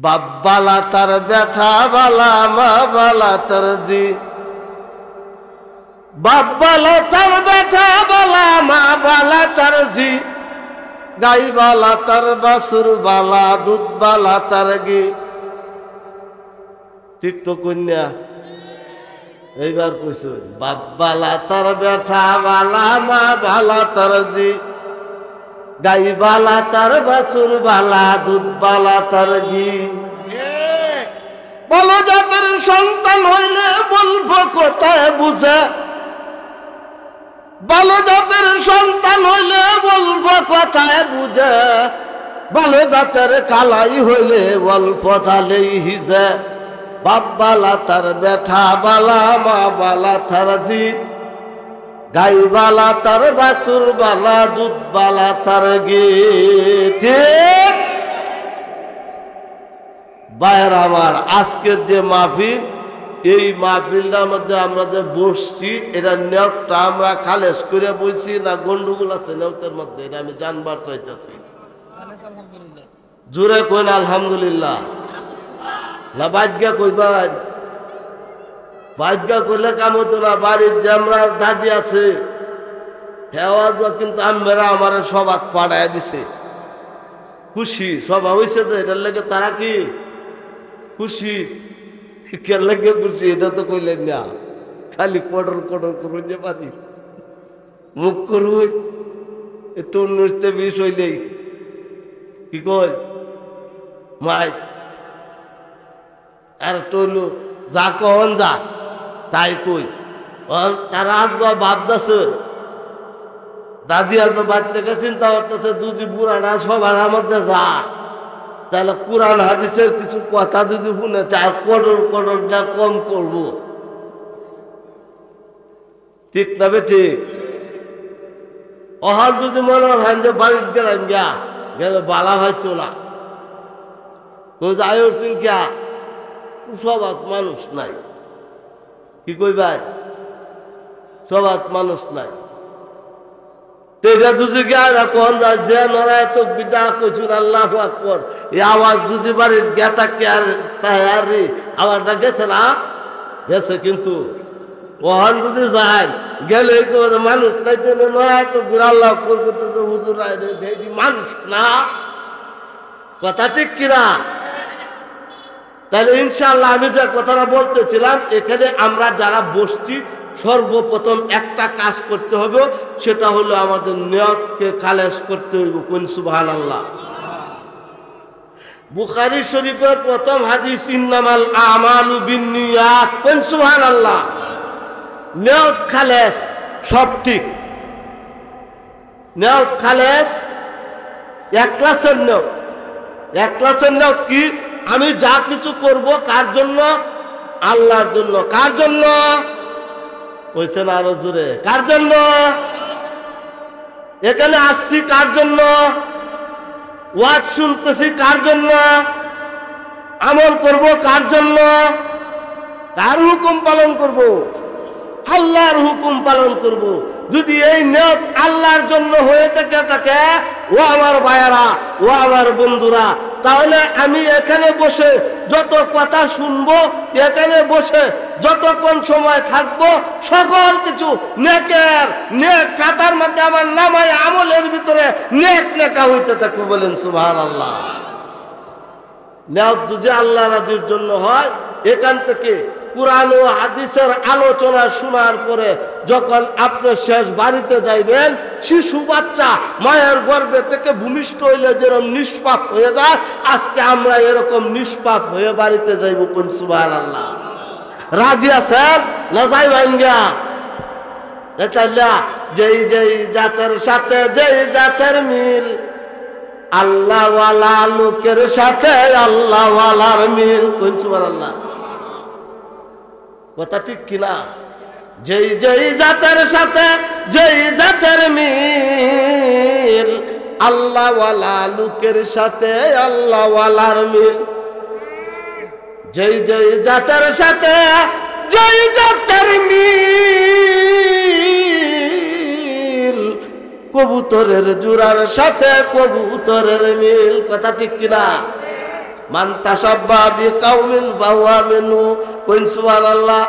বাপ বালা তার ব্যথা বালা মা বালা তার জি বাপ বালা তার ব্যথা বালা মা বালা তার জি গাই বালা তার বাসুর বালা দুধ বালা তার গি ঠিক তো কন্যা এইবার কইছ বাপ বালা তার ব্যথা বালা মা বালা তার জি গাই বালা তার বাছুর বালা দুধ বালা তার ঘি বলো জাতের সন্তান হইলে বলবো কোথায় বুঝে ভালো জাতের সন্তান হইলে বলবো কোথায় বুঝে ভালো জাতের কালাই হইলে অল্প চালেই হিজে বাপ বালা তার ব্যথা বালা মা বালা তার জি গাই বালা তার বাছুর বালা দুধ বালা তার গে ঠিক ভাইয়ের আমার আজকের যে মাহফিল এই মাহফিলটার মধ্যে আমরা যে বসছি এটা নেওয়াটা আমরা খালেজ করে বসছি না গন্ডগোল আছে নেওয়ার মধ্যে এটা আমি জানবার চাইতেছি জোরে কইন আলহামদুলিল্লাহ না বাজ্ঞা কইবার বাজ্ঞা করলে কাম হতো না বাড়ির যে আমরা দাদি আছে হেওয়া কিন্তু আমরা আমার সবাক পাড়ায় দিছে খুশি সবা হয়েছে যে এটার লেগে তারা কি খুশি কে লেগে খুশি এটা তো কইলেন না খালি কডর কডর করুন যে পারি মুখ করুন একটু নৃত্যে বিষ হইলেই কি কয় মাই আর টইলো যা কন যা তাই কই তারা আসবা ভাবতেছে দাদি আসবে বাড়িতে চিন্তা করতেছে যদি বুড়াটা সবার মধ্যে যা তাহলে কোরআন হাদিসের কিছু কথা যদি শুনে তার কডর কডরটা কম করব ঠিক না ঠিক অহার যদি মনে হয় যে বাড়িতে গেলেন গিয়া গেলে বালা হয়তো না যাই উঠছেন কিয়া সবাত মানুষ নাই কি কইবার সবাত মানুষ নাই তেটা দুজি গিয়া কোন যে নড়ায় তো বিদা কইছুন আল্লাহু আকবার এই আওয়াজ দুজি বাড়ির গেতা কে আর তাহারি আওয়াজটা গেছে না গেছে কিন্তু ওহান যদি যায় গেলে মানুষ নাই তো নড়ায় তো আল্লাহ আকবার করতেছে হুজুর দেখি মানুষ না কথা ঠিক কিনা তাহলে ইনশাআল্লাহ আমি যে কথাটা বলতেছিলাম এখানে আমরা যারা বসছি সর্বপ্রথম একটা কাজ করতে হবে সেটা হলো আমাদের নিয়তকে খালেস করতে হইব কোন সুবহানাল্লাহ বুখারী শরীফের প্রথম হাদিস ইন্নামাল আমালু বিন্নিয়াত কোন সুবহানাল্লাহ নিয়ত খালেস সব ঠিক নিয়ত খালেস একলাসের নিয়ত একলাসের নিয়ত কি আমি যা কিছু করব কার জন্য আল্লাহর জন্য কার জন্য বলছেন আরো জোরে কার জন্য এখানে আসছি কার জন্য ওয়াজ শুনতেছি কার জন্য আমল করব কার জন্য কার হুকুম পালন করব আল্লাহর হুকুম পালন করব যদি এই নিয়ত আল্লাহর জন্য হয়ে থাকে ও আমার ভাইয়ারা ও আমার বন্ধুরা তাহলে আমি এখানে বসে যত কথা শুনবো এখানে বসে যতক্ষণ সময় থাকবো সকল কিছু নেকের নেক খাতার মধ্যে আমার নামায় আমলের ভিতরে নেক লেখা হইতে থাকবে বলেন সুবহানাল্লাহ নিয়ত যদি আল্লাহ রাজির জন্য হয় এখান থেকে কুরআন ও হাদিসের আলোচনা শোনার পরে যখন আপনি শেষ বাড়িতে যাইবেন শিশু বাচ্চা মায়ের গর্ভে থেকে ভূমিষ্ঠ হইলে যেরকম নিষ্পাপ হয়ে যায় আজকে আমরা এরকম নিষ্পাপ হয়ে বাড়িতে যাইব কোন সুবহানাল্লাহ রাজি আছেন না যাইবেন গা এটা যেই যেই জাতের সাথে যেই জাতের মিল আল্লাহওয়ালা লোকের সাথে আল্লাহওয়ালার মিল কোন সুবহানাল্লাহ কথা ঠিক কিনা যেই যেই জাতের সাথে যেই জাতের মিল আল্লাহওয়ালা লোকের সাথে আল্লাহওয়ালার মিল যেই যেই জাতের সাথে যেই জাতের মিল কবুতরের জোড়ার সাথে কবুতরের মিল কথা ঠিক কিনা মান তাসাব্বা বিকাউমিন ফাহুয়া মিনহু, কইন সুবহানাল্লাহ।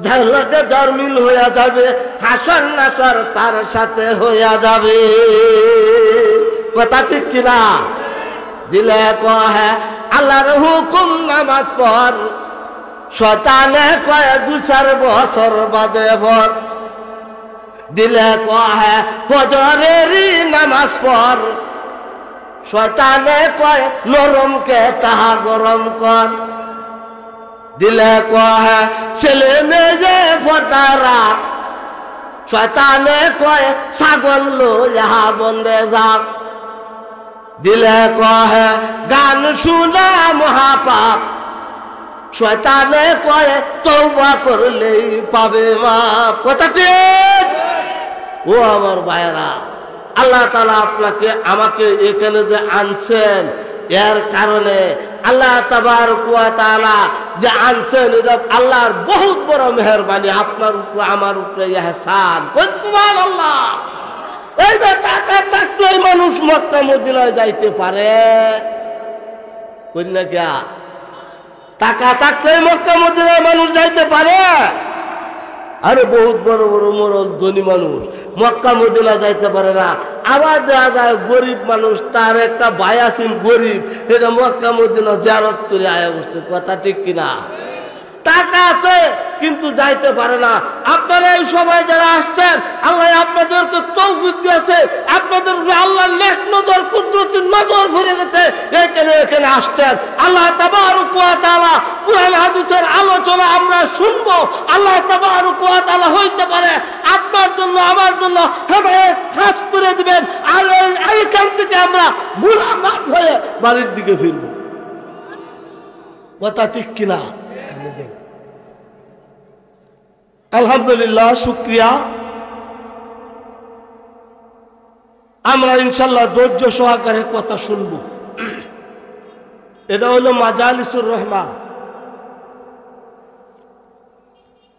যার লাগে যার মিল হইয়া যাবে, হাসর নাসর তার সাথে হইয়া যাবে। কথা ঠিক কিনা? দিলে কহে আল্লাহর হুকুম নামাজ পড়, শয়তানে কয় 2-4 বছর বাদে পড়। দিলে কহে ফজরেরই নামাজ পড়, শয়তানে কয় নরমকে তাহা গরম কর। দিলে কহে ছেলে মেয়ে ফটারা, শয়তানে কয় ছাগল লইয়া বন্দে যাক। দিলে কহে গান শুনা মহাপাপ, শয়তানে কয় তওবা করলেই পাবে মাপ। কথা ঠিক? ও আমার ভাইরা, আল্লাহ তাআলা আপনাকে আমাকে এখানে যে আনছেন, এর কারণে আল্লাহ তাবারক ওয়া তাআলা যে আনছেন, এটা আল্লাহর বহুত বড় মেহেরবানি আপনার উপরে, আমার উপরে ইহসান। কোন সুবহানাল্লাহ। এই টাকা থাকলে মানুষ মক্কা মদিনায় যাইতে পারে, কই না কি? টাকা থাকলে মক্কা মদিনায় মানুষ যাইতে পারে। আরে বহুত বড় বড় মরল ধনী মানুষ মক্কা মদিনা যাইতে পারে না। আবার দেখা যায় গরিব মানুষ, তার একটা ভাই আছেন গরিব, এটা মক্কা মদিনা জিয়ারত করে আয়া বসছে। কথা ঠিক কিনা? টাকা আছে কিন্তু যাইতে পারে না। আপনারা এই সবাই যারা আসছেন, আল্লাহ আপনাদেরকে তৌফিক দিয়েছে, আপনাদের আল্লাহ নেক নজর কুদরতি নজর ভরে গেছে, এখানে আসছেন। আল্লাহ তাবারক ওয়া তাআলা কুরআন হাদিসের আলোচনা আমরা শুনবো। আল্লাহ তাবারক ওয়া তাআলা হইতে পারে আপনার জন্য আমার জন্য হেদায়েত খাস করে দিবেন, আর এইখান থেকে আমরা গুনাহ মাফ হয়ে বাড়ির দিকে ফিরবো। কথা ঠিক কিনা? আলহামদুলিল্লাহ, শুকরিয়া। আমরা ইনশাল্লাহ ধৈর্য সহকারে কথা শুনব। এটা হলো মাজালিসুর রহমান,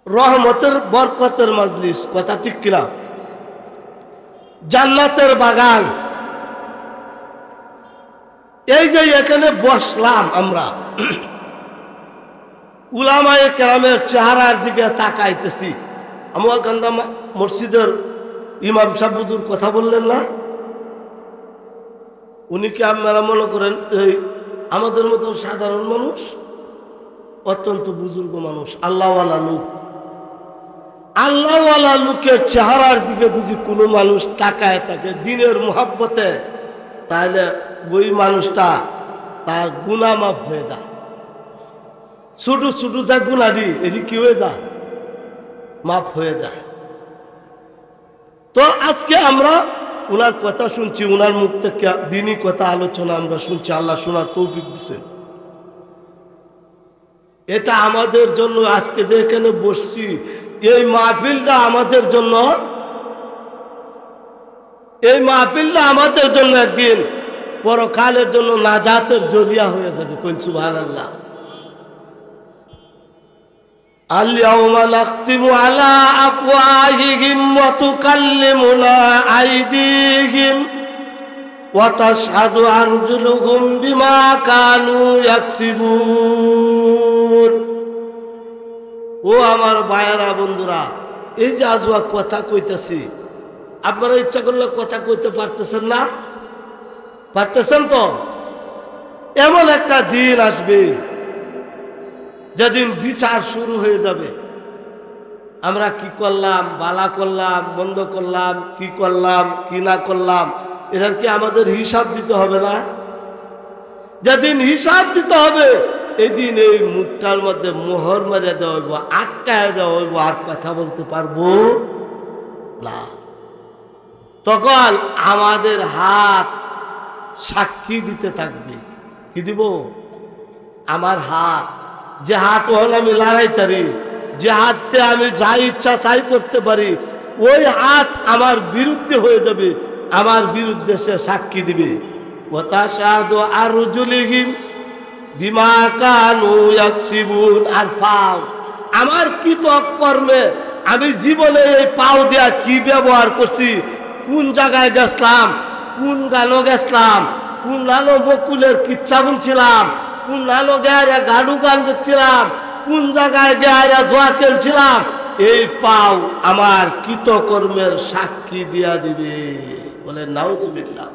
রহমতের বরকতের মজলিস। কথা ঠিক কিনা? জান্নাতের বাগান। এই যে এখানে বসলাম আমরা, উলামায়ে কেরামের চেহারার দিকে তাকাইতেছি। আমার কান্দা মসজিদের ইমাম সাহেবুর কথা বললেন না, উনি কি আপনারা মনে করেন এই আমাদের মতন সাধারণ মানুষ? অত্যন্ত বুজুর্গ মানুষ, আল্লাহওয়ালা লোক। আল্লাহওয়ালা লোকের চেহারার দিকে যদি কোনো মানুষ তাকায় থাকে দিনের মুহাব্বতে, তাহলে ওই মানুষটা তার গুনাহ মাফ হয়ে যায়। ছোট ছোট যা গুনাহী এটি কি হয়ে যায়? মাফ হয়ে যায়। তো আজকে আমরা উনার কথা শুনছি, উনার মুখ থেকে দিনই কথা আলোচনা আমরা শুনছি। আল্লাহ শোনার তৌফিক দিচ্ছেন। এটা আমাদের জন্য আজকে যে এখানে বসছি, এই মাহফিলটা আমাদের জন্য, এই মাহফিলটা আমাদের জন্য একদিন পরকালের জন্য নাজাতের জরিয়া হয়ে যাবে। কোন সুবহানাল্লাহ। আল-ইয়াওমা নাখতিমু আলা আফওয়াহিহিম ওয়া তুকাল্লিমুনা আইদিহিম ওয়া তাশহাদু আরজুলুহুম বিমা কানু ইয়াকসিবুন। ও আমার ভাইয়েরা, বন্ধুরা, এই যে আজওয়া কথা কইতেছি, আপনারা ইচ্ছা করলে কথা কইতে পারতেছেন না? পারতেছেন তো? এমন একটা দিন আসবে যেদিন বিচার শুরু হয়ে যাবে। আমরা কি করলাম, বালা করলাম, মন্দ করলাম, কি করলাম, কি না করলাম, এটার কি আমাদের হিসাব দিতে হবে না? যেদিন হিসাব দিতে হবে, এদিন এই মুখটার মধ্যে মোহর মেরে দেওয়া হইব, আটকায় দেওয়া হইব, আর কথা বলতে পারবো না। তখন আমাদের হাত সাক্ষী দিতে থাকবে। কি দিব? আমার হাত, যে হাত হল আমি লড়াইতারি, যে হাতে আমি যা ইচ্ছা তাই করতে পারি, ওই হাত আমার বিরুদ্ধে হয়ে যাবে, আমার বিরুদ্ধে সে সাক্ষী দিবে। ওয়া তাশহাদু আরজুলিহিম বিমা কানু ইয়াকসিবুন। আর পাও, আমার কৃতকর্মে আমি জীবনে এই পাও দিয়া কি ব্যবহার করছি, কোন জায়গায় গেছিলাম, কোন গানও গেছিলাম, কোন গানও বকুলের কিচ্ছা শুনছিলাম, কোন নানো গায়ে গাডু গান দিচ্ছিলাম, কোন জায়গায় গায়ে জোয়া খেলছিলাম, এই পাও আমার কৃতকর্মের সাক্ষী দিয়া দিবে। বলে নাউজুবিল্লাহ।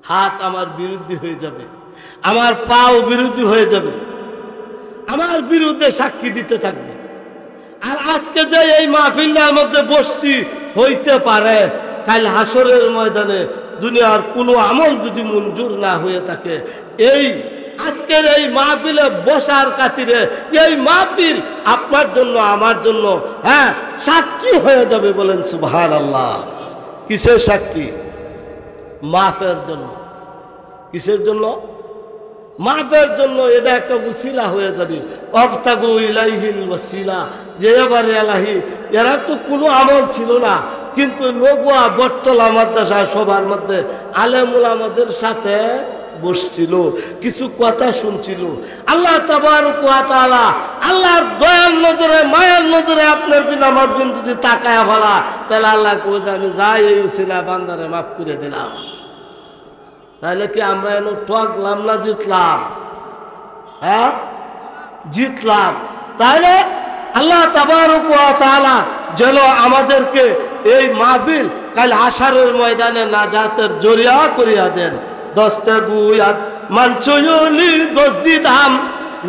হাত আমার বিরুদ্ধে হয়ে যাবে, আমার পাও বিরুদ্ধে হয়ে যাবে, আমার বিরুদ্ধে সাক্ষী দিতে থাকবে। আর আজকে যে এই মাহফিলের মধ্যে বসছি, হইতে পারে কাল হাসরের ময়দানে দুনিয়ার কোনো আমল যদি মঞ্জুর না হয়ে থাকে, এই আজকের এই মাহফিলে বসার খাতিরে এই মাহফিল আপনার জন্য আমার জন্য হ্যাঁ সাক্ষী হয়ে যাবে। বলেন সুবহানাল্লাহ। কিসের সাক্ষী? মাফের জন্য। কিসের জন্য? মাফের জন্য। এটা একটা উসিলা হয়ে যাবে। অবতাগু ইলাইহিল ওয়াসিলা, যে এবারে এলাহি, এরা তো কোনো আমল ছিল না, কিন্তু নবুয়া বটতলা মাদ্রাসা সবার মধ্যে আলেমুল আমাদের সাথে বসছিল, কিছু কথা শুনছিল। আল্লাহ তাবারক ওয়া তাআলা আল্লাহর দয়ার নজরে মায়ের নজরে আপনার বিন আমার বিন যদি তাকায় ভালা, তাহলে আল্লাহ কই যে আমি যাই এই উসিলা বান্দারে মাফ করে দিলাম। তাহলে কি আমরা এনে ঠকলাম না জিতলাম? হ্যাঁ জিতলাম। তাহলে আল্লাহ তাবারক ওয়া তাআলা যেন আমাদেরকে এই মাহফিল কাল হাসরের ময়দানে নাজাতের জরিয়া করিয়া দেন। দস্তে গুয়াত মানছুনি দোষ দিদাম,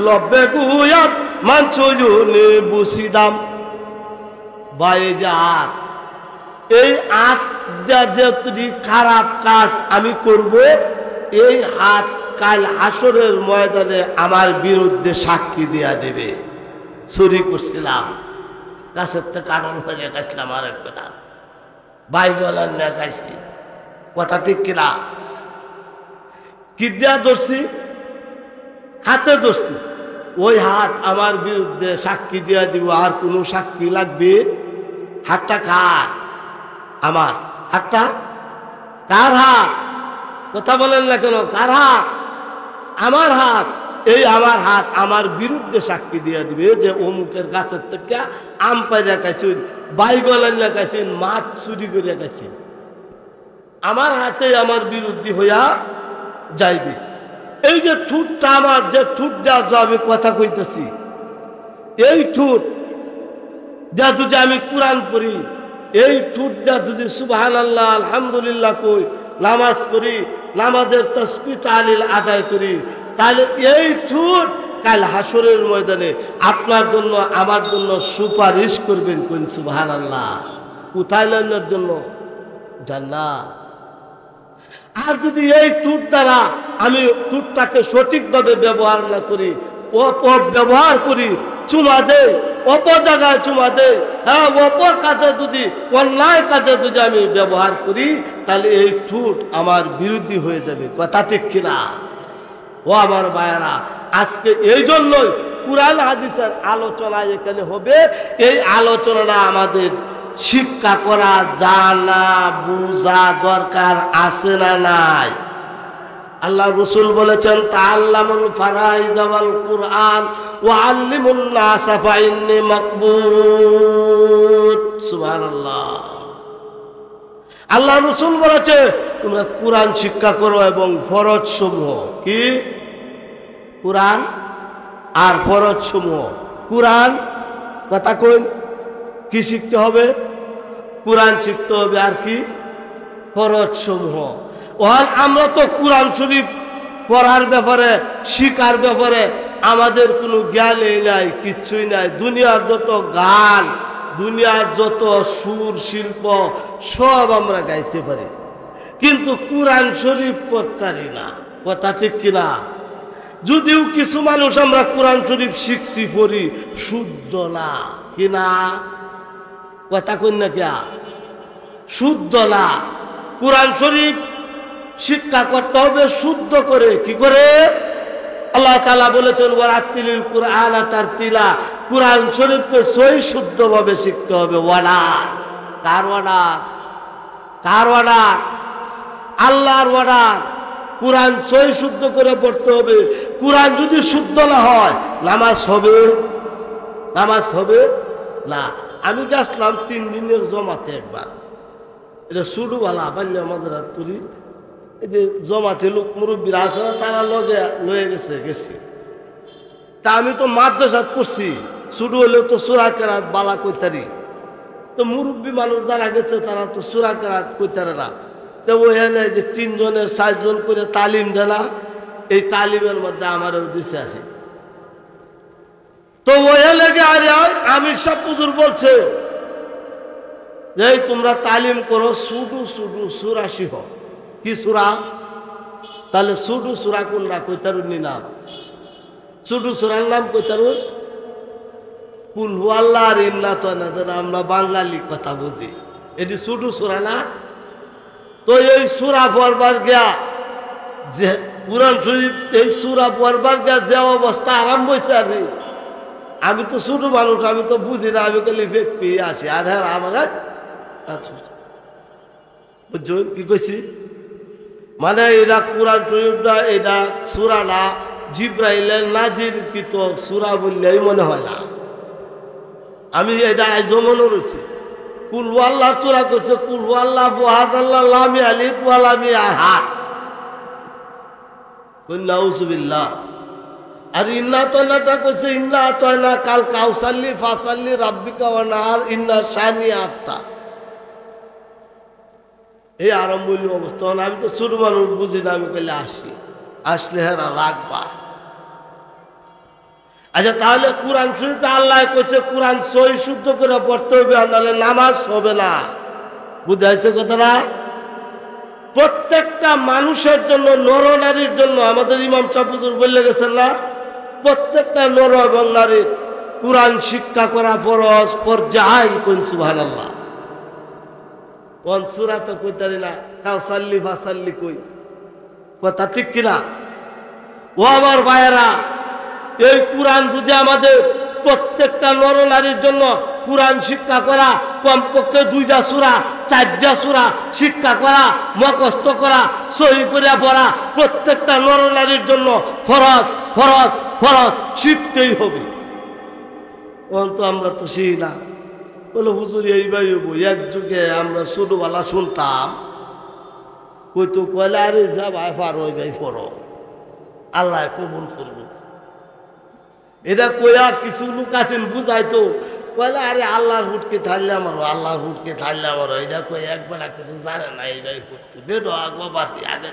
লব্বে গুয়াত মানছুনি বুসিদাম। ভাই যে আত, এই আতটা যে যদি খারাপ কাজ আমি করব, এই হাত কাল হাসরের ময়দানে আমার বিরুদ্ধে সাক্ষী দেয়া দেবে। চুরি করছিলাম, গাছের থেকে কাটল হয়ে গেছিলাম, আর একটা ভাই বলার না খাইছি, কথা ঠিক কিনা? কি দিয়া ধরছি? হাতে ধরছি। ওই হাত আমার বিরুদ্ধে সাক্ষী দিয়া দিব। আর কোনো সাক্ষী লাগবে? হাতটা কার? আমার। হাতটা কার হাত? কথা বলেন না কেন? কার হাত? আমার হাত। এই আমার হাত আমার বিরুদ্ধে সাক্ষী দিয়া দিবে যে অমুকের গাছের থেকে আম পাইরা খাইছেন, বাইগলান না খাইছেন, মাছ চুরি করে খাইছেন। আমার হাতে আমার বিরুদ্ধে হইয়া যাইবে। এই যে ঠুটটা আমার, যে ঠুট দেওয়া আমি কথা কইতেছি, এই ঠুট যা যদি আমি কোরআন পড়ি, এই ঠুট যা যদি সুবহানাল্লাহ আলহামদুলিল্লাহ কই, নামাজ পড়ি, নামাজের তাসবিহ তাহলিল আদায় করি, তাহলে এই ঠুট কাল হাসরের ময়দানে আপনার জন্য আমার জন্য সুপারিশ করবেন। কোন সুবহানাল্লাহ। কোথায় নেওয়ার জন্য? জান্নাত। আর যদি এই টুট দ্বারা আমি টুটটাকে সঠিকভাবে ব্যবহার না করি, অপব্যবহার করি, চুমা দেই, অপজায়গায় চুমা দেই, হ্যাঁ অপর কাজে যদি, অন্যায় কাজে যদি আমি ব্যবহার করি, তাহলে এই ঠুট আমার বিরোধী হয়ে যাবে। কথা ঠিক কিনা? ও আমার ভাইয়েরা, আজকে এই জন্যই কুরআন হাদিসের আলোচনা এখানে হবে। এই আলোচনাটা আমাদের শিক্ষা করা, জানা বুঝা দরকার আছে না নাই? আল্লাহ রসুল বলেছেন তাআল্লামুল ফারাইদ ওয়াল কুরআন ওয়া আল্লিমুন নাস ফাইন্নী মাকবুত। সুবহানাল্লাহ। আল্লাহ রসুল বলেছে তোমরা কুরআন শিক্ষা করো এবং ফরজ সমূহ, কি কুরআন আর ফরজ সমূহ। কুরআন কথা কই, কি শিখতে হবে? কুরআন শিখতে হবে। আর কি? ফরজ সমূহ। আমরা তো কুরআন শরীফ পড়ার ব্যাপারে, শিকার ব্যাপারে আমাদের কোনো জ্ঞানই নাই, কিচ্ছুই নাই। দুনিয়ার যত গান, দুনিয়ার যত সুর শিল্প সব আমরা গাইতে পারি, কিন্তু কুরআন শরীফ পড়তে পারি না। কথা ঠিক কিনা? যদিও কিছু মানুষ আমরা কুরআন শরীফ শিখছি, পড়ি, শুদ্ধ না কিনা? কথা কই না কিয়া? শুদ্ধ না। কুরআন শরীফ শিক্ষা করতে হবে শুদ্ধ করে। কি করে? আল্লাহ তাআলা বলেছেন ওয়ারাতিলিল কুরআন তারতিলা। কুরআন শরীফকে সহি শুদ্ধভাবে শিখতে হবে। ওয়ার্ডার কার? ওয়ার্ডার কার? ওয়ার্ডার আল্লাহর ওয়ার্ডার। কুরআন সহি শুদ্ধ করে পড়তে হবে। কুরআন যদি শুদ্ধ না হয়, নামাজ হবে? নামাজ হবে না। আমি গেছিলাম 3 দিনের জমাতে একবার, এটা শুরুওয়ালা বাল্য আমাদের হাত করি, এই যে জমাতে লোক মুরব্বীরা আছে না, তারা লয়ে গেছি। তা আমি তো মাদ্রাসাত করছি, শুরু হলেও তো সূরা কেরাত বালা কইতারি। তো মুরব্বী মানুষ যারা গেছে তারা তো সূরা কেরাত কইতারে না। তো ওখানে যে 3 জনের 4 জন করে তালিম দেয় না, এই তালিমের মধ্যে আমারও দিছে আসে। তো ওহে লেগে আরে আমির সাহেব হুজুর বলছে যে তোমরা তালিম করো সুডু সুডু সূরা শিখ। কি সূরা? তাহলে সুডু সূরা কোনটা কইতারুনি নাম? সুডু সূরার নাম কইতারু কুল হু আল্লাহ আর ইন্না তয়না। দাদা আমরা বাঙালি কথা বুঝি, এটি সুডু সূরা না? তো এই সূরা পড়বার গিয়া যে কুরআন শরীফ এই সূরা পড়বার গিয়া যে অবস্থা আরম্ভ হয়েছে, আমি তো ছোট মানুষ, আমি তো বুঝি না, আমি খালি ফেক পেয়ে আসি। আর হ্যাঁ আমার বুঝছেন কি কইছি? মানে এরা কুরআন শরীফটা এটা সূরা না, জিব্রাইলের নাজিরকৃত সূরা বললেই মনে হয় না। আমি এটা আজও মনে রয়েছি। কুল হু আল্লাহর সূরা করছে, কুল হু আল্লাহ আহাদ আল্লাহ লাম ইয়ালিদ ওয়া লাম ইউলাদ। নাউযুবিল্লাহ। আর ইন্না তয়নাটা করছে ইন্না তয়না কাল কাউসাল্লি ফাসাল্লি রাব্বিকা ওয়ানহার ইন্না শানিয়া আবতার। এই আরম্ভলীয় অবস্থা। আমি তো ছোট মানুষ বুঝি না, আমি কইলে আসলে হেরা রাখবা। আচ্ছা তাহলে কুরআন শরীফটা আল্লাহ কইছে কুরআন সহি শুদ্ধ করে পড়তে হবে, নাহলে নামাজ হবে না। বুঝাইছে কথাটা? প্রত্যেকটা মানুষের জন্য, নর নারীর জন্য আমাদের ইমাম সাহেব হুজুর বলে গেছেন না, প্রত্যেকটা নর এবং নারীর কুরআন শিক্ষা করা ফরজ ফরজাইন। কোন সুবহানাল্লাহ। কোন সূরা তো কইতারি না, কাউসাল্লি ফাসাল্লি কই, কথা ঠিক কিনা? ও আমার ভাইয়েরা, এই কুরআন যদি আমাদের প্রত্যেকটা নর নারীর জন্য কুরআন শিক্ষা করা, কমপক্ষে 2টা সূরা 4টা সূরা শিক্ষা করা, মুখস্থ করা, সহি করে পড়া প্রত্যেকটা নর নারীর জন্য ফরজ ফরজ ফরজ, শিখতেই হবে। তো আমরা তো শিখি না। বলে হুজুর এইভাবে এক যুগে আমরা ছোটবেলা শুনতাম, কইতো কয়লা আরে যা ভাই পারো ওই ভাই পড়ো, আল্লাহ কবুল করবো। এটা কয়া কিছু লোক আছেন বুঝাইতো, কয়লা আরে আল্লাহর হুটকে থাকলে আমারও, আল্লাহর হুটকে থাকলে আমারও। এটা কয়ে একবার কিছু জানে না, এইভাবে করতো বেরো আগবাড়ি আগে।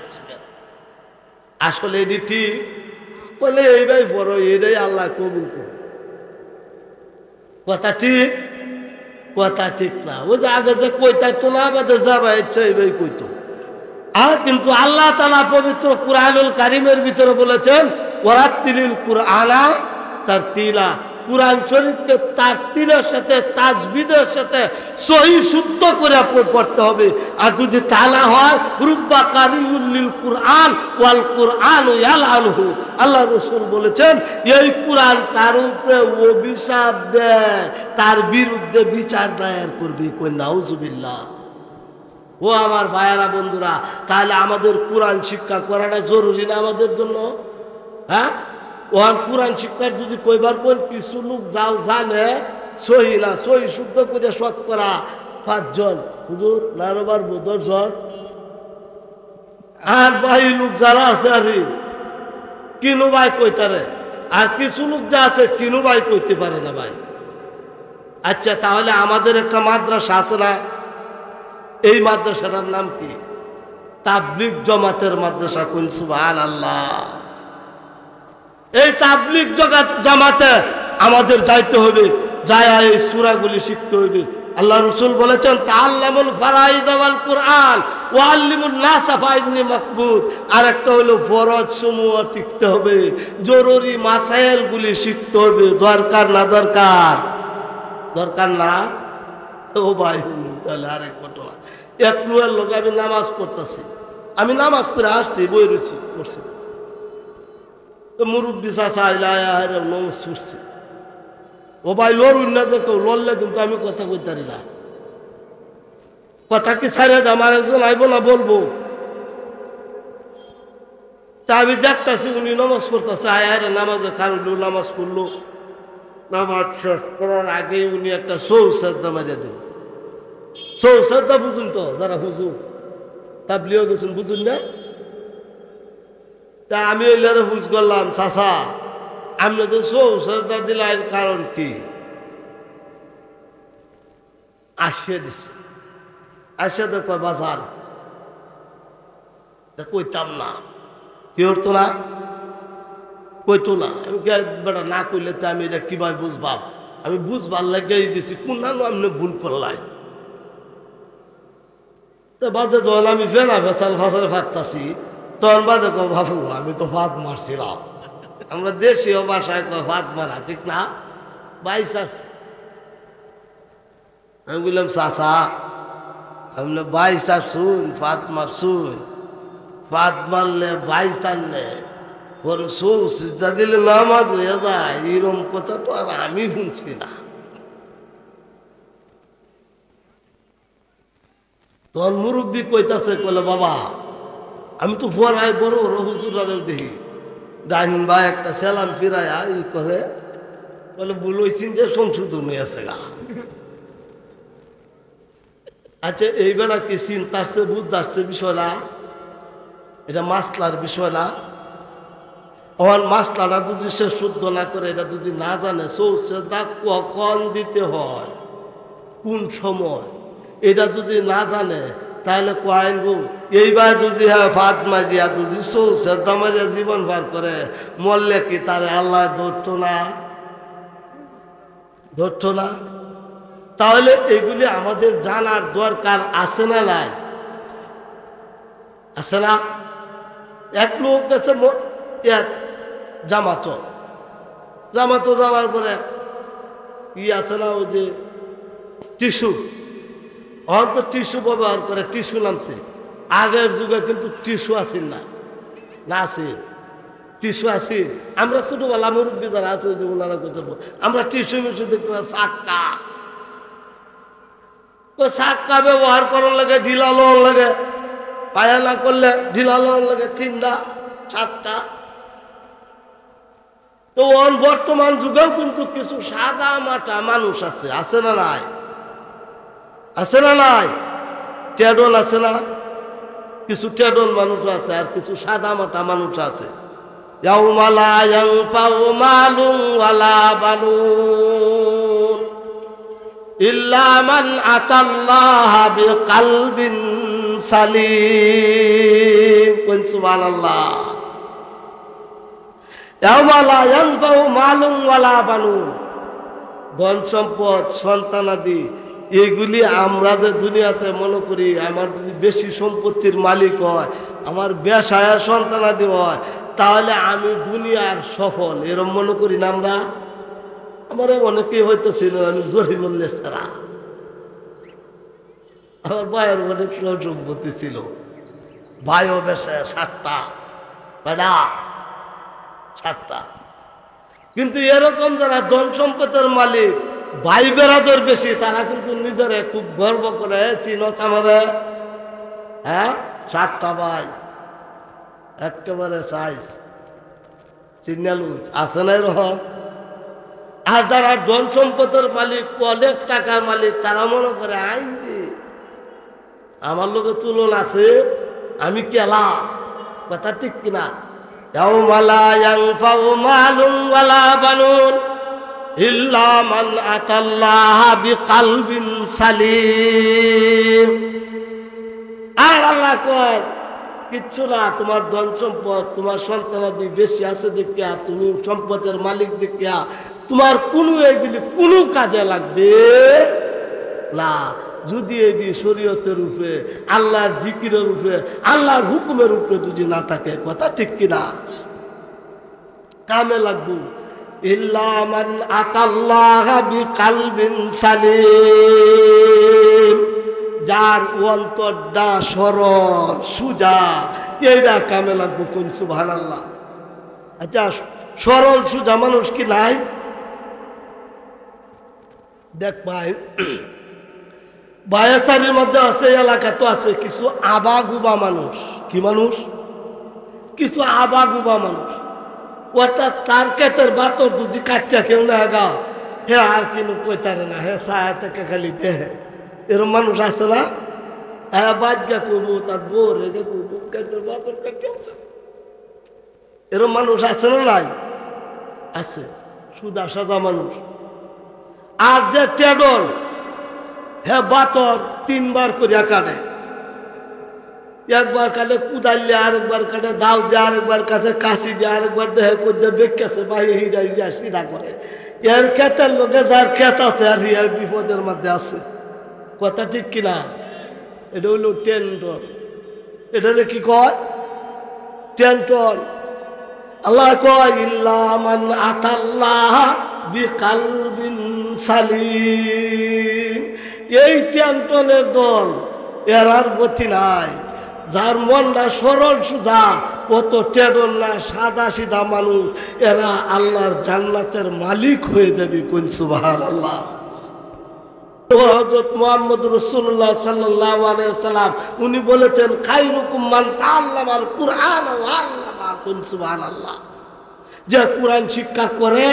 আসলে এটি ঠিক বলে এইভাবে পড়ো, এটাই আল্লাহ কবুল করো। কথা ঠিক? কথা ঠিক না। ওই যে আগে যে কইতা তো না বাদে যাবা ইচ্ছা এইভাবে কইতো। আর কিন্তু আল্লাহ তাআলা পবিত্র কুরআনুল কারীমের ভিতরে বলেছেন ওয়ারাত্তিলিল কুরআনা তারতিলা। কুরআন শরীফকে তারতিলের সাথে তাজবিদের সাথে সহি শুদ্ধ করে পড়তে হবে। আর যদি তা না হয় রুব্বা কারিউল লিল কুরআন ওয়াল কুরআনু ইয়ালআনহু। আল্লাহ রাসূল বলেছেন এই কুরআন তার উপরে অভিশাপ দেয়, তার বিরুদ্ধে বিচার দায়ের করবে। কই নাউযুবিল্লাহ। ও আমার ভাইয়েরা বন্ধুরা, তাহলে আমাদের কোরআন শিক্ষা করাটা জরুরি না আমাদের জন্য? হ্যাঁ, ওখান কোরআন শিক্ষার যদি কইবার কোন কিছু লোক যাও জানে সহি না, সহি শুদ্ধ করে শতকরা 5 জন হুজুর নারবার 10 জন। আর ভাই লোক যারা আছে আর কিনু ভাই কইতারে, আর কিছু লোক যা আছে কিনু ভাই কইতে পারে না ভাই। আচ্ছা তাহলে আমাদের একটা মাদ্রাসা আছে না, এই মাদ্রাসাটার নাম কি? তাবলিগ জামাতের মাদ্রাসা। কোন সুবহানাল্লাহ। এই তাবলিগ জামাতে আমাদের যাইতে হবে, যায় এই সূরাগুলি শিখতে হবে। আল্লাহ রাসূল বলেছেন তাআল্লামুল ফারাইদ ওয়াল কুরআন ওয়া আল্লিমুন নাস ফাইন্নি মাকবুদ। আর একটা হলো ফরজ সমূহ শিখতে হবে, জরুরি মাসাইলগুলি শিখতে হবে। দরকার না দরকার? দরকার না? ও ভাই তাহলে আরেক ঘটনা। এক লোকের লোক আমি নামাজ পড়তেছি, আমি নামাজ পড়ে আসছি, বই রয়েছি পড়ছি, তো মুরব্বী চাষা নমাজ ছুটছে। ও ভাই লড়ুন না, যে কেউ লড়লে কিন্তু আমি কথা কইতারি না। কথা কি ছাড়ে আমার একজন আইব না বলবো। তা আমি দেখতেছি উনি নামাজ পড়তেছে, আয়ারে নামাজে কারুল নামাজ পড়লো। নামাজ শেষ করার আগেই উনি একটা সৌসাদ্দা মারিয়া দিল। সৌসাদ্দা বুঝুন তো যারা হুজুর তাবলিগ গেছেন বুঝুন না, তা আমি ওইলারে বুঝ করলাম, চাচা আপনি তো সৌসা দিলেন কারণ কি? আসিয়ে দিচ্ছে, আসিয়া তো কয় বাজার কইতাম না, কি হতো না, কইতো না। আমি বেটা না কইলে তো আমি এটা কিভাবে বুঝবাম? আমি বুঝবার লাগিয়ে দিছি কোন আপনি ভুল করলাই। তো বাদে যখন আমি ফেনা ফেসাল ফাঁসালে ফাঁকতাছি, তখন বাদে কয় বাবু আমি তো ফাঁদ মারছিলাম। আমরা দেশীয় ভাষায় কয় ফাঁদ মারা, ঠিক না? বাইশ আছে। আমি বললাম চাচা আপনি বাইশ শুন, ফাঁদ মার শুন, ফাঁদ মারলে বাইশ আনলে পরে সৌসা দিলে নামাজ হয়ে যায়, এরকম কথা তো আর আমি শুনছি না। তখন মুরব্বী কইতাছে, কলে বাবা আমি তো ফরাই বড় হুজুরারেও দেখি ডাইনিং ভাই একটা সেলাম ফিরাইয়া ই করে, বলে বলছেন যে সংশোধন হয়েছে গা। আচ্ছা এই বেলা কি চিন্তা আসছে, বুঝতে আসছে বিষয় না, এটা মাসলার বিষয় না। আমার মাসলাটা যদি সে শুদ্ধ না করে, এটা যদি না জানে সৌসেদা কখন দিতে হয়, কোন সময়, এটা যদি না জানে তাহলে কয়েন গো এইবার যদি হ্যাঁ ফাঁদ মারিয়া যদি সৌসেদা মারিয়া জীবন পার করে মরলে কি তারে আল্লাহ ধরতো না? ধরতো না? তাহলে এগুলি আমাদের জানার দরকার আছে না নাই? আছে না? এক লোক গেছে জামাতো যাওয়ার পরে ই আছে না ওই যে টিস্যু, অন তো টিস্যু ব্যবহার করে, টিস্যু নামছে। আগের যুগে কিন্তু টিস্যু আসিল না, না আসিল টিস্যু আসিল। আমরা ছোটবেলা মুরব্বী যারা আছে ওই যে ওনারা করতে আমরা টিস্যু মিশু দেখতে চাক্কা, চাক্কা ব্যবহার করার লাগে, ঢিলা লোন লাগে, পায়া না করলে ঢিলা লোন লাগে 3টা 7টা। তো বর্তমান যুগেও কিন্তু কিছু সাদা মাটা মানুষ আছে, আছে না নাই? আছে না নাই? টেডন আছে না? কিছু টেডন মানুষ আছে, আর কিছু সাদা মাটা মানুষ আছে। ইয়াউমা লা ইয়ানফাউ মালুন ওয়ালা বানুন ইল্লা মান আতাল্লাহা বিকলবিন সালিম। কোন সুবহানাল্লাহ। ইয়াউমা লা ইয়ানফাউ মালুন ওয়ালা বানুন, ধন সম্পদ সন্তানাদি এগুলি আমরা যে দুনিয়াতে মনে করি আমার যদি বেশি সম্পত্তির মালিক হয়, আমার বেশায়া সন্তানাদি হয়, তাহলে আমি দুনিয়ার সফল, এরম মনে করি না আমরা? আমার অনেকেই হয়তো ছিল আমি জহিরুল্লাহ ছাড়া, আমার ভাইয়ের অনেক সম্পত্তি ছিল, ভাইও বেশে 7টা বেটা 7টা। কিন্তু এরকম যারা ধন সম্পদের মালিক ভাই বেড়াদের বেশি, তারা কিন্তু নিজেরা খুব গর্ব করে, চিনছ আমারে, হ্যাঁ 7টা ভাই একেবারে সাইজ চিনালু আছে না এরকম। আর যারা ধন সম্পদের মালিক, অনেক টাকার মালিক, তারা মনে করে আইনি আমার লোকে তুলনা আছে, আমি কেলা, কথা ঠিক কিনা? ইয়াউমা লা ইয়ানফাউ মালুন ওয়ালা বানুন ইল্লা মান আতাল্লাহা বিকলবিন সালিম। আর আল্লাহ কয় কিচ্ছু না, তোমার ধন সম্পদ তোমার সন্তানাদি বেশি আছে দেখিয়া, তুমি সম্পদের মালিক দেখিয়া তোমার কোনো এগুলি কোনো কাজে লাগবে না, যদি এই শরীয়তের উপরে, আল্লাহর জিকিরের উপরে, আল্লাহর হুকুমের উপরে যদি না থাকে। কথা ঠিক কিনা? কামে লাগবো। ইল্লা মান আতাল্লাহা বিকলবিন সালিম, যার অন্তরটা সরল সুজা, এইটা কামে লাগবো। কোন সুবহানাল্লাহ। আচ্ছা সরল সুজা মানুষ কি নাই? দেখ ভাই, বায়াসারির মধ্যে আছে, এলাকা তো আছে কিছু আবাগুবা মানুষ। কি মানুষ? কিছু আবাগুবা মানুষ। ওটা তার কেতের বাতর যদি কাচ্চা কেউ না গা, হে আর কিনু কইতারে না, হে ছায়া থেকে খালি দেহে, এরকম মানুষ আছে না? হ্যাঁ বাদ গা করবো, তার বউ রেখে করবো, কেতের বাতর কাটছে এরকম মানুষ আছে না নাই? আছে, সুদা সাদা মানুষ। আর যে টেডল, হ্যাঁ বাতর 3 বার করিয়া কাটে। একবার কাটে কুদাইলে, আরেকবার কাটে দাও দিয়ে, আরেকবার কাছে কাশি দিয়ে, আরেকবার দেহে করতে বেঁকেছে বাইরে হিরা সিধা করে। এর ক্ষেতের লোকে যার ক্ষেত আছে আর হিয়া বিপদের মধ্যে আছে। কথা ঠিক কিনা? এটা হইল টেন্ডন। এটারে কি কয়? টেন্টন। আল্লাহ কয় ইল্লা মান আতাল্লাহ বিকালবিন সালিম। এই টেন্টনের দল, এর আর গতি নাই। যার মনটা সরল সুজা, কত টেডন না, সাদা সিধা মানুষ, এরা আল্লাহর জান্নাতের মালিক হয়ে যাবে। কোন সুবহানাল্লাহ। হযরত মুহাম্মদ রাসূলুল্লাহ সাল্লাল্লাহু আলাইহি ওয়াসাল্লাম উনি বলেছেন খায়রুকুম মান তাআল্লামাল কুরআন ওয়া আল্লামা। কোন সুবহানাল্লাহ। যে কোরআন শিক্ষা করে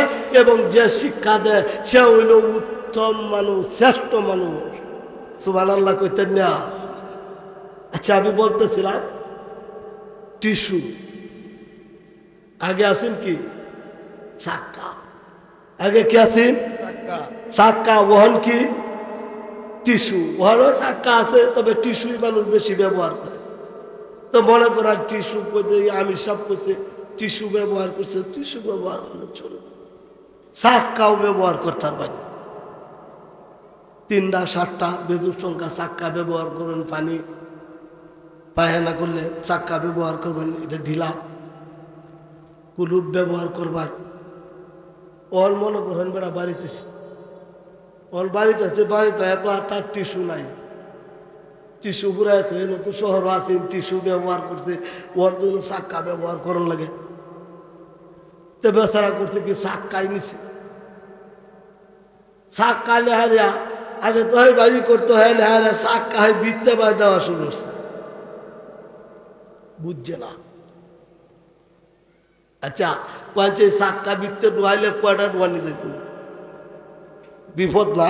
এবং যে শিক্ষা দেয় সে হইল উত্তম মানুষ, শ্রেষ্ঠ মানুষ। সুবহানাল্লাহ কইতেন না? আচ্ছা, আমি বলতেছিলাম টিস্যু, আগে আছেন কি চাক্কা, আগে কি আছেন চাক্কা, ওহন কি টিস্যু। ওহনও চাক্কা আছে, তবে টিস্যুই মানুষ বেশি ব্যবহার করে। তো মনে করার টিস্যু করতে আমি সব করছে টিস্যু ব্যবহার করছে, টিস্যু ব্যবহার করলে চলবে, চাক্কাও ব্যবহার করতে পারি। 3টা 7টা বেদুর সংখ্যা চাক্কা ব্যবহার করবেন। পানি পায়খানা করলে চাক্কা ব্যবহার করবেন, এটা ঢিলা। কুলুপ ব্যবহার করবার। ওর মনে করেন বেড়া বাড়িতেছে, ওর বাড়িতে আছে, বাড়িতে এত আর তার টিস্যু নাই, টিস্যু পুরা আছে, তো শহর আছে টিস্যু ব্যবহার করতে, ওর জন্য চাক্কা ব্যবহার করার লাগে। তো বেচারা করতে কি চাক্কাই নিছে, চাক্কা নেহারিয়া আগে তো হয় বাজি করতে হয়, নেহারিয়া চাক্কা হয় বিত্তে বাই দেওয়া শুরু করছে, বুঝছে না। আচ্ছা, বলছে চাক্কা বিত্তে ডুয়াইলে কয়টা ডুয়ানি যাইব? বিপদ না?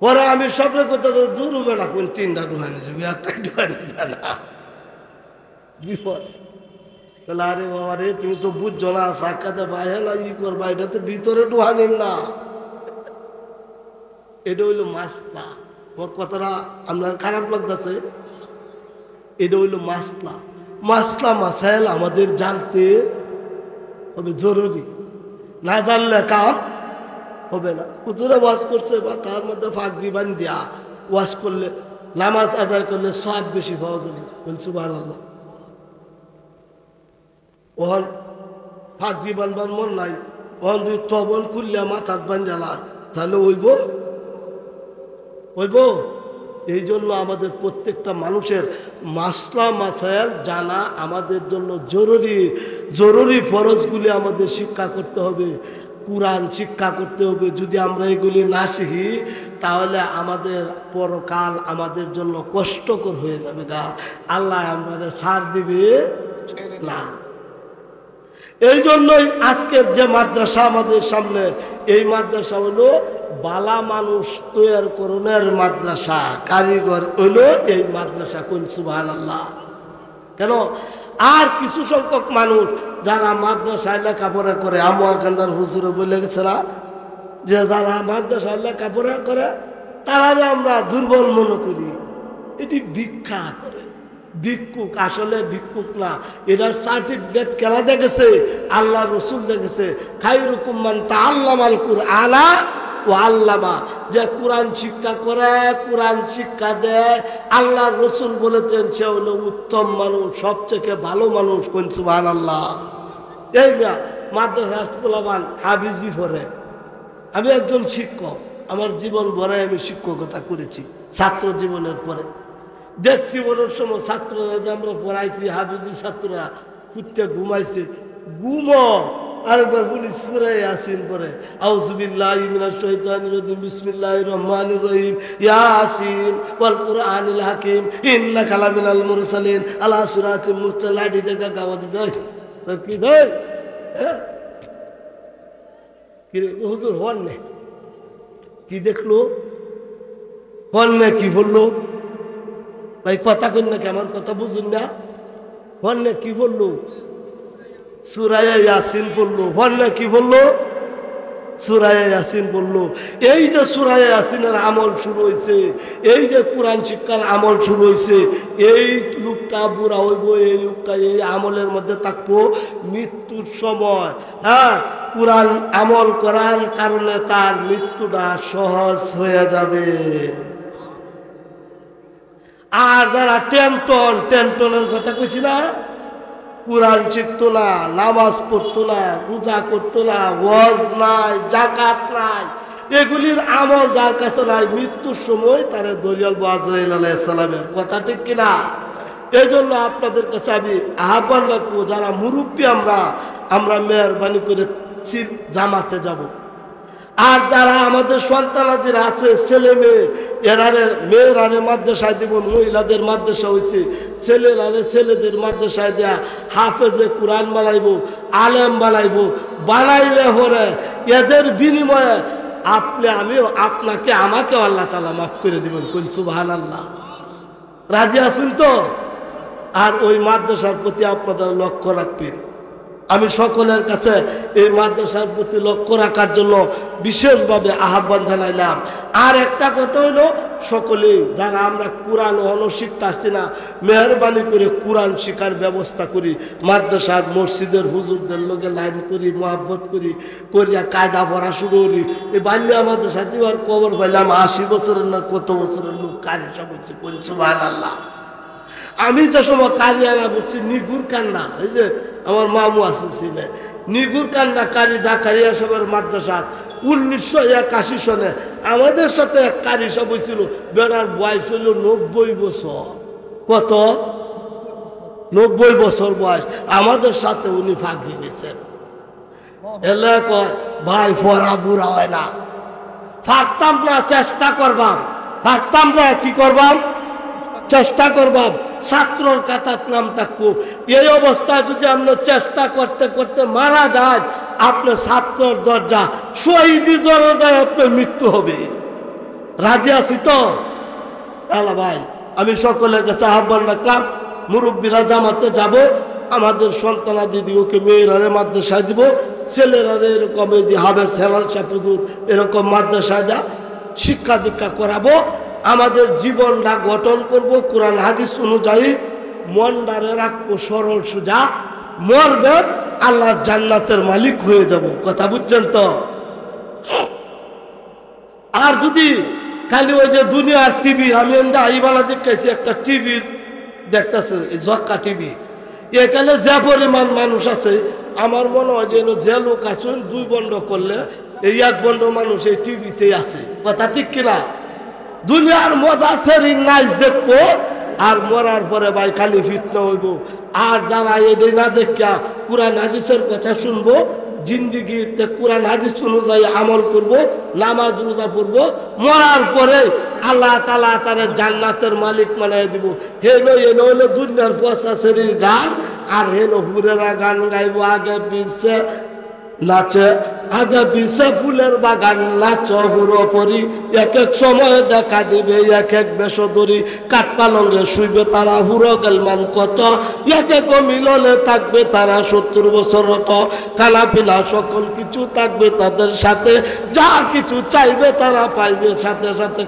পরে আমি সবরে করতে দূর রাখবেন, 3টা ডুয়ানি যাবি, 1টা ডুয়ানি যায় না, বিপদ। তাহলে আরে বাবা রে, তুমি তো বুঝছো না, চাক্কাতে বাইরে না ই করবা, এটা তো ভিতরে ডুহানির না। এটা হইল মাসলা। ওর কথাটা আপনার খারাপ লাগতেছে? এটা হইল মাসলা। মাসলা মাসাইল আমাদের জানতে হবে জরুরি, না জানলে কাম হবে না। হুজুরে ওয়াজ করছে বা তার মধ্যে ফাঁকরি বান দিয়া ওয়াজ করলে, নামাজ আদায় করলে সব বেশি পাওয়া যাবে। সুবহানাল্লাহ। ওহন ফাঁকরি বানবার মন নাই, ওহন তুই তবন খুললে মাথাত বান জ্বালা, তাহলে হইব? হইব? এই জন্য আমাদের প্রত্যেকটা মানুষের মাসলা মাসাইল জানা আমাদের জন্য জরুরি। জরুরি ফরজগুলি আমাদের শিক্ষা করতে হবে, কুরআন শিক্ষা করতে হবে। যদি আমরা এগুলি না শিখি তাহলে আমাদের পরকাল আমাদের জন্য কষ্টকর হয়ে যাবে। গা আল্লাহ আমাদের ছাড় দিবে না। এই জন্যই আজকের যে মাদ্রাসা আমাদের সামনে, এই মাদ্রাসা হলো বালা মানুষ তৈরি করণের মাদ্রাসা, কারিগর হইলো এই মাদ্রাসা। কোন সুবহানাল্লাহ। কেন? আর কিছু সংখ্যক মানুষ যারা মাদ্রাসায় লেখাপড়া করে, আমুয়াকান্দার হুজুরে বলে গেছে না যে যারা মাদ্রাসায় লেখাপড়া করে তারা আমরা দুর্বল মনে করি, এটি ভিক্ষা করে। ভিক্ষুক আসলে ভিক্ষুক না, এটার সার্টিফিকেট কেলা দেখেছে, আল্লাহ রসুল দেখেছে। খায়রুকুম মান তাআল্লামাল কুরআনা ওয়া আল্লামা। যে কোরআন শিক্ষা করে, কোরআন শিক্ষা দেয়, আল্লাহ রসুল বলেছেন সে হলো উত্তম মানুষ, সবচেয়ে ভালো মানুষ। কোন সুবহানাল্লাহ। এই না মাদ্রাসা হাফিজি পড়ে। আমি একজন শিক্ষক, আমার জীবন ভরে আমি শিক্ষকতা করেছি। ছাত্র জীবনের পরে দেখছি অনেক সময় ছাত্ররা যে আমরা পড়াইছি, হাফিজি ছাত্ররা কুত্তে ঘুমাইছে, ঘুমো আরেকবার পুলিশ সূরা ইয়াসিন পড়ে, আউযু বিল্লাহি মিনাশ শাইতানির রাজিম, বিসমিল্লাহির রহমানির রহিম, ইয়াসিন ওয়াল কুরআনিল হাকিম ইন্নাকা লামিনাল মুরসালিন আলা সিরাতিম মুস্তাকিম। লাঠি দেখা গাওয়াতে যায় তো কি দেয়? কি রে হুজুর হন নে, কি দেখলো হন না, কি বললো ভাই? কথা কই নাকি? আমার কথা বুঝুন না? ফন্নে কি বললো? সূরা ইয়াসিন বললো। ফন্নে কি বললো? সূরা ইয়াসিন বললো। এই যে সূরা ইয়াসিনের আমল শুরু হয়েছে, এই যে কোরআন শিক্ষার আমল শুরু হয়েছে, এই লোকটা বুড়া হইব, এই লোকটা এই আমলের মধ্যে থাকবো, মৃত্যুর সময় হ্যাঁ কোরআন আমল করার কারণে তার মৃত্যুটা সহজ হয়ে যাবে। আর যারা টেনটনের কথা কইছি না, কোরআন শিখতো না, নামাজ পড়তো না, পূজা করতো না, ওয়াজ নাই, যাকাত নাই, এগুলির আমল যার কাছে নাই, মৃত্যুর সময় তারা দরিয়াল আজরাইল আলাইহিস সালামের কথা ঠিক কিনা? এই জন্য আপনাদের কাছে আমি আহ্বান রাখবো, যারা মুরব্বী আমরা মেহরবানি করে জামাতে যাব। আর যারা আমাদের সন্তানাদের আছে ছেলে মেয়ে, মেয়েরারে মাদ্রাসায় দিব, মহিলাদের মাদ্রাসা হয়েছে, ছেলেদের মাদ্রাসায় দেয়া হাফেজে কোরআন বানাইবো, আলেম বানাইবো, বানাইলে হরে এদের বিনিময়ে আমাকে আল্লাহ তাআলা মাফ করে দিবেন। কোন সুবহানাল্লাহ। রাজি আছেন তো? আর ওই মাদ্রাসার প্রতি আপনারা লক্ষ্য রাখবেন। আমি সকলের কাছে এই মাদ্রাসার প্রতি লক্ষ্য রাখার জন্য বিশেষভাবে আহ্বান জানাইলাম। আর একটা কথা হইল, সকলেই যারা আমরা কোরআন শিখতে আসছি না, মেহরবানি করে কোরআন শিখার ব্যবস্থা করি। মাদ্রাসার মসজিদের হুজুরদের লোকে লাইন করি, মহাব্বত করিয়া কায়দা পড়া শুরু করি। এই বাল্য আমাদের সাথে আর খবর পাইলাম 80 বছরের না কত বছরের লোক কারি সব হচ্ছে। সুবহানাল্লাহ। আমি যে সময় কারিয়ানা বলছি নিগুর কান্না, এই যে আমার মামু আছে সিনে, নিগুর কান্না কারি জাকারিয়া সাহেবের মাদ্রাসা 1981 সনে আমাদের সাথে এক কারি সাহেব হয়েছিল। বেড়ার বয়স হইল 90 বছর। কত? 90 বছর বয়স। আমাদের সাথে উনি ফাঁকি নিয়েছেন। এলে কয় ভাই পড়া বুড়া হয় না, ফাঁকতাম না, চেষ্টা করবাম, ফাঁকতাম না, কি করবাম? চেষ্টা করবাম, ছাত্রর কাতার নাম থাকবো। এই অবস্থায় যদি আমরা চেষ্টা করতে করতে মারা যায়, আপনার ছাত্রর দরজা শহীদি দরজায় আপনার মৃত্যু হবে। রাজি আছি তো? আল্লাহ ভাই, আমি সকলের কাছে আহ্বান রাখলাম, মুরব্বীরা জামাতে যাব, আমাদের সন্তানা দিদিওকে মেয়েরারে মাদ্রাসায় দিব, ছেলেরারে এরকম এই যে হাবের হেলাল সাপুজুর এরকম মাদ্রাসায় যা শিক্ষা দীক্ষা করাবো। আমাদের জীবনটা গঠন করব কোরআন হাদিস অনুযায়ী, মনটারে রাখবো সরল সোজা, মরবেন আল্লাহর জান্নাতের মালিক হয়ে যাব। কথা বুঝছেন তো? আর যদি খালি ওই যে দুনিয়ার টিভি, আমি আইবালা দেখতেছি একটা টিভি দেখতেছে, জক্কা টিভি, এখানে যে পরিমাণ মানুষ আছে, আমার মনে হয় যেন যে লোক আছেন 2 বন্ধ করলে এই 1 বন্ধ মানুষ এই টিভিতে আছে। কথা ঠিক কিনা? দুনিয়ার মজা সেরিং নাইস দেখবো, আর মরার পরে ভাই খালি ফিতনা হইব। আর যারা এদের না দেখা কোরআন হাদিসের কথা শুনবো, জিন্দিগিতে কোরআন হাদিস অনুযায়ী আমল করব, নামাজ রোজা পড়ব, মরার পরে আল্লাহ তাআলা তারে জান্নাতের মালিক বানায় দিব। হেনো এনো হলো দুনিয়ার পচা সেরির গান, আর হেনো হুরেরা গান গাইব, আগে পিছে নাচে, আগে পিছে ফুলের বাগান নাচ হুড়ো পরি, এক এক সময় দেখা দিবে এক এক বেশদরি, কাঠ পালঙ্গে শুইবে তারা হুড়ো গেলমান কত, এক এক মিলনে থাকবে তারা 70 বছর হত, খানা পিনা সকল কিছু থাকবে তাদের সাথে, যা কিছু চাইবে তারা পাইবে সাথে সাথে।